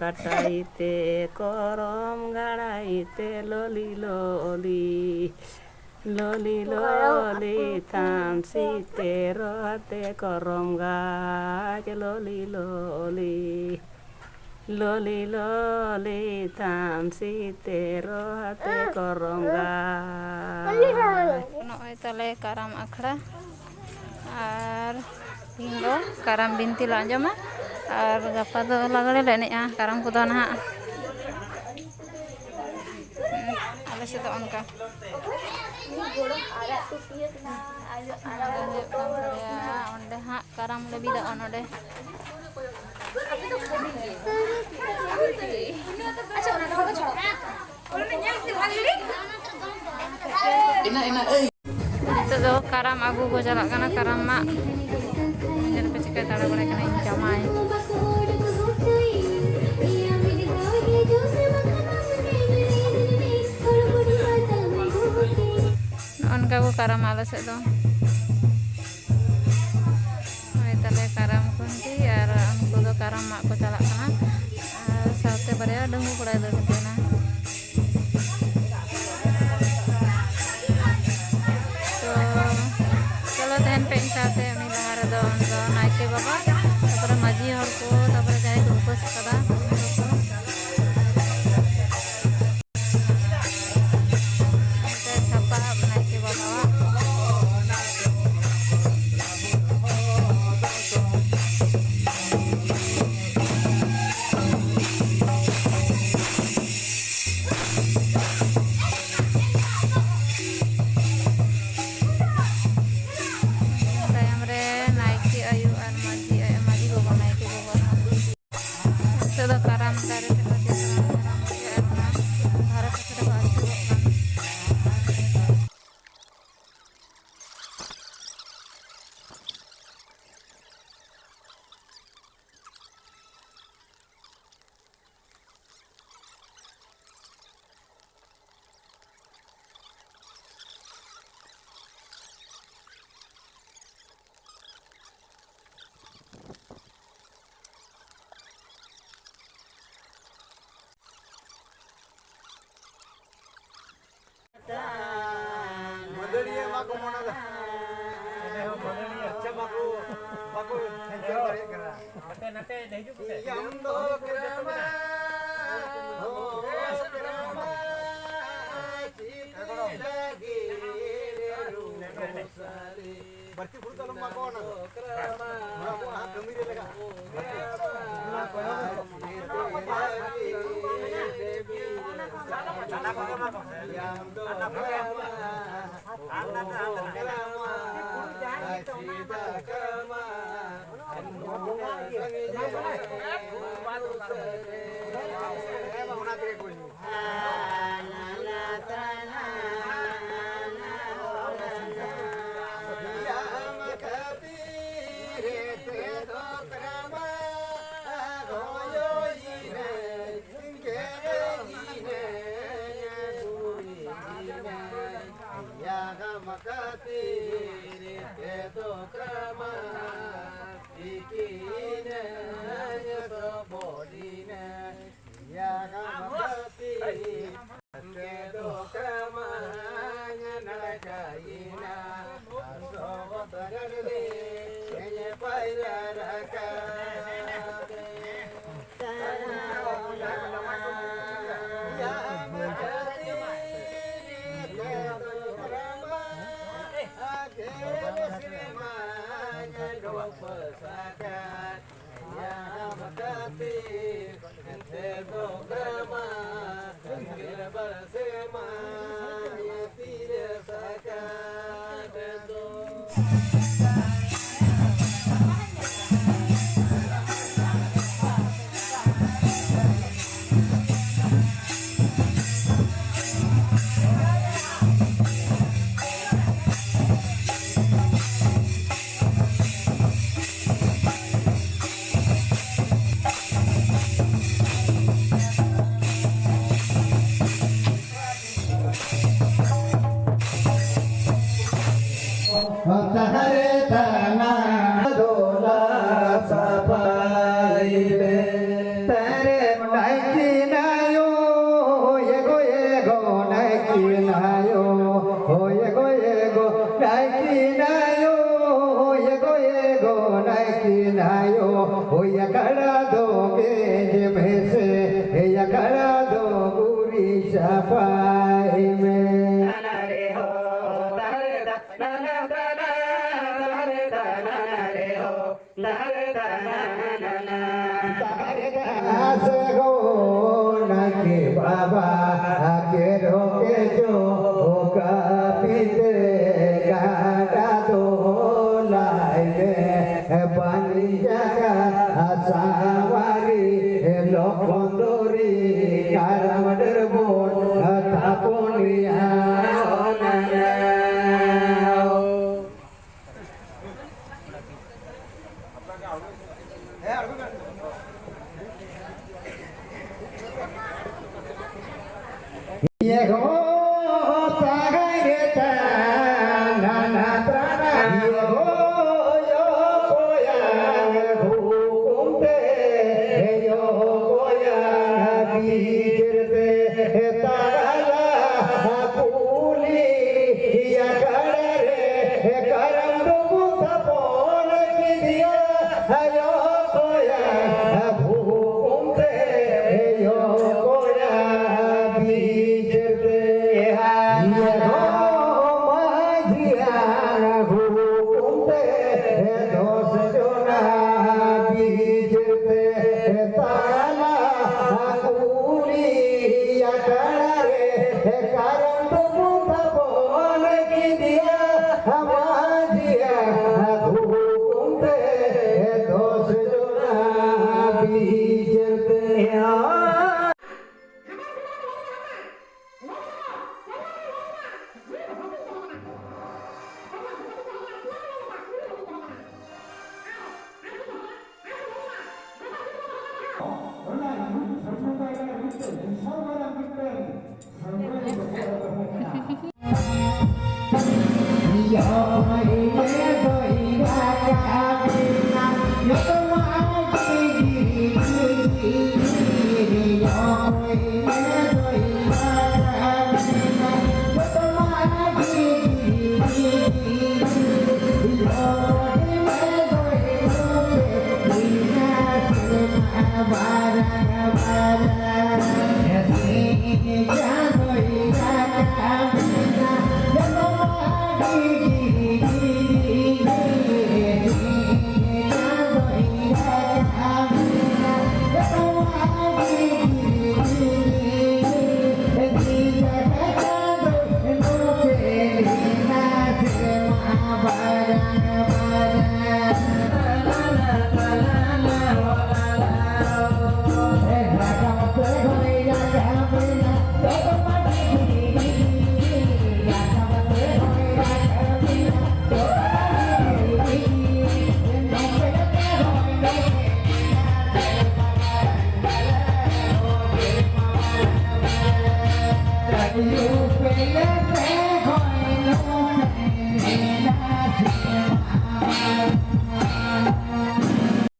কাটাইতে করম গাড়াইতে ললি ললি ললি ললি থানসিতে রতে করম গাছ ললি ললি ললি ললি থানসিতে রতে করম গাছ नॉय तले काराम अखड़ा और हिंगो काराम बिनती ला आंजमा और गपा दो लागड़े ले एनेआ काराम को ना आले से तो उनका onde हाँ काराम ले बिदा onode itu tuh karam aku gue jalan karena karam mak jadi pecik tanda gue kena jamai non kagu karam alas itu tale karam kunci ya aku tuh karam mak gue jalan karena saatnya pada dengu pada itu na tempe saate mila harado ondo naike baba tapore maji hor ko tapore jai ko upos kada sapa naike baba karam dari berarti full dalam makon Hare होया कड़ा दो gauge में से या कड़ा दो पूरी सफाई में रे हो तारे दा ना ना दा ना तारे दा ना रे हो तारे दा ना ना ना तारे दा से हो ना के बाबा के रोके जो का पीते गाड़ा दो लाए पानी जागा सावारी लोखंडोरी कारामडर बोल तापोनिया ये हो तागे ता नाना प्राणा ये हो यो कोया घूमते यो कोया बीरते ताला पुली या करे करम दुख पोल की दिया यो कोया घूमते यो कोया बीरते ये हो माझिया घूमते दोष जोना बीजते ताला पूरी या करे कारण दुख बोल की दिया माझिया घूमते दोष जोना बीजते